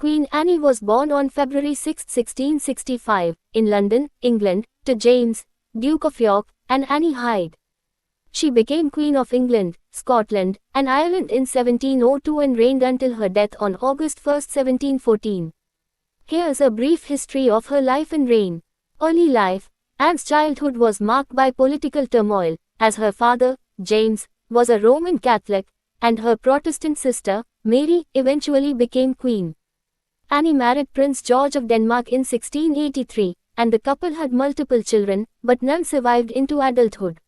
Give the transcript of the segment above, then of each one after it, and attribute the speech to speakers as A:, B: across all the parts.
A: Queen Anne was born on February 6, 1665, in London, England, to James, Duke of York, and Anne Hyde. She became Queen of England, Scotland, and Ireland in 1702 and reigned until her death on August 1, 1714. Here's a brief history of her life and reign. Early life. Anne's childhood was marked by political turmoil, as her father, James, was a Roman Catholic, and her Protestant sister, Mary, eventually became queen. Anne married Prince George of Denmark in 1683, and the couple had multiple children, but none survived into adulthood.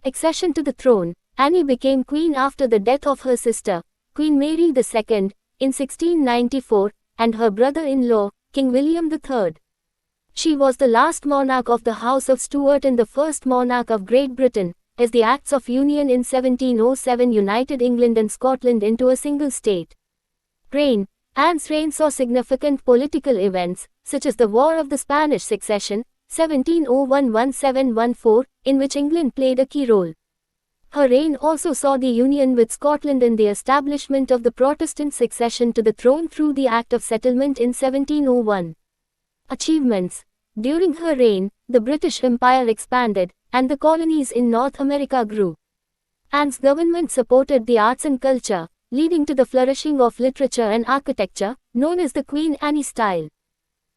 A: Accession to the throne. Anne became queen after the death of her sister, Queen Mary II, in 1694, and her brother-in-law, King William III. She was the last monarch of the House of Stuart and the first monarch of Great Britain, as the Acts of Union in 1707 united England and Scotland into a single state. Reign. Anne's reign saw significant political events, such as the War of the Spanish Succession, 1701–1714, in which England played a key role. Her reign also saw the union with Scotland and the establishment of the Protestant succession to the throne through the Act of Settlement in 1701. Achievements. During her reign, the British Empire expanded, and the colonies in North America grew. Anne's government supported the arts and culture, leading to the flourishing of literature and architecture, known as the Queen Anne style.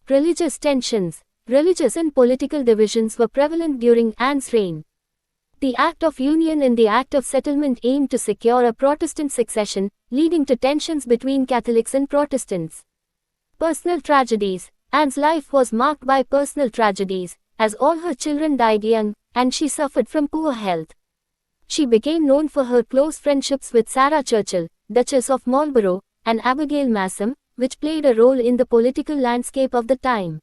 A: Religious tensions. Religious and political divisions were prevalent during Anne's reign. The Act of Union and the Act of Settlement aimed to secure a Protestant succession, leading to tensions between Catholics and Protestants. Personal tragedies. Anne's life was marked by personal tragedies, as all her children died young, and she suffered from poor health. She became known for her close friendships with Sarah Churchill, Duchess of Marlborough, and Abigail Masham, which played a role in the political landscape of the time.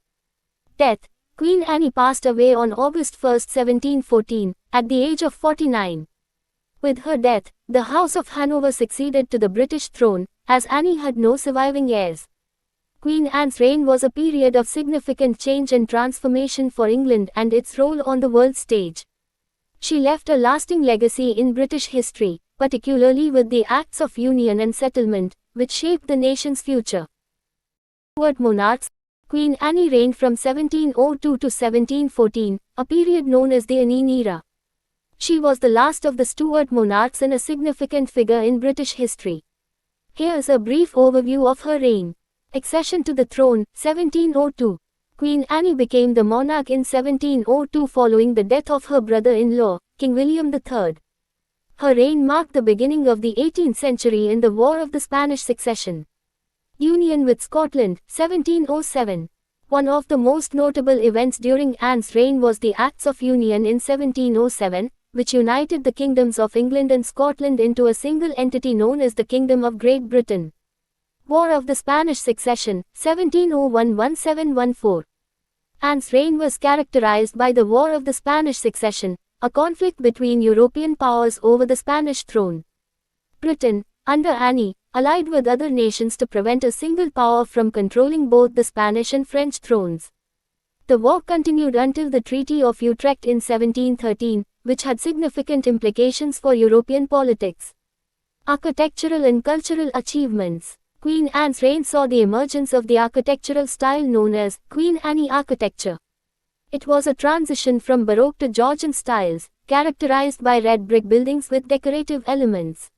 A: Death. Queen Anne passed away on August 1, 1714, at the age of 49. With her death, the House of Hanover succeeded to the British throne, as Anne had no surviving heirs. Queen Anne's reign was a period of significant change and transformation for England and its role on the world stage. She left a lasting legacy in British history, particularly with the Acts of Union and Settlement, which shaped the nation's future. Stuart monarchs. Queen Anne reigned from 1702 to 1714, a period known as the Anne era. She was the last of the Stuart monarchs and a significant figure in British history. Here's a brief overview of her reign. Accession to the throne, 1702. Queen Anne became the monarch in 1702 following the death of her brother-in-law, King William III. Her reign marked the beginning of the 18th century in the War of the Spanish Succession. Union with Scotland, 1707. One of the most notable events during Anne's reign was the Acts of Union in 1707, which united the kingdoms of England and Scotland into a single entity known as the Kingdom of Great Britain. War of the Spanish Succession, 1701–1714. Anne's reign was characterized by the War of the Spanish Succession, a conflict between European powers over the Spanish throne. Britain, under Anne, allied with other nations to prevent a single power from controlling both the Spanish and French thrones. The war continued until the Treaty of Utrecht in 1713, which had significant implications for European politics. Architectural and cultural achievements. Queen Anne's reign saw the emergence of the architectural style known as Queen Anne architecture. It was a transition from Baroque to Georgian styles, characterized by red brick buildings with decorative elements.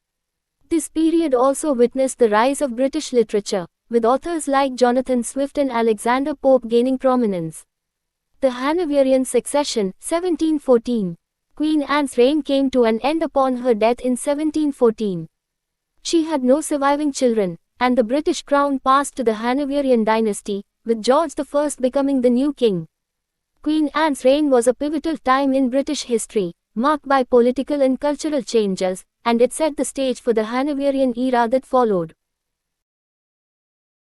A: This period also witnessed the rise of British literature, with authors like Jonathan Swift and Alexander Pope gaining prominence. The Hanoverian succession, 1714. Queen Anne's reign came to an end upon her death in 1714. She had no surviving children, and the British crown passed to the Hanoverian dynasty, with George I becoming the new king. Queen Anne's reign was a pivotal time in British history, marked by political and cultural changes, and it set the stage for the Hanoverian era that followed.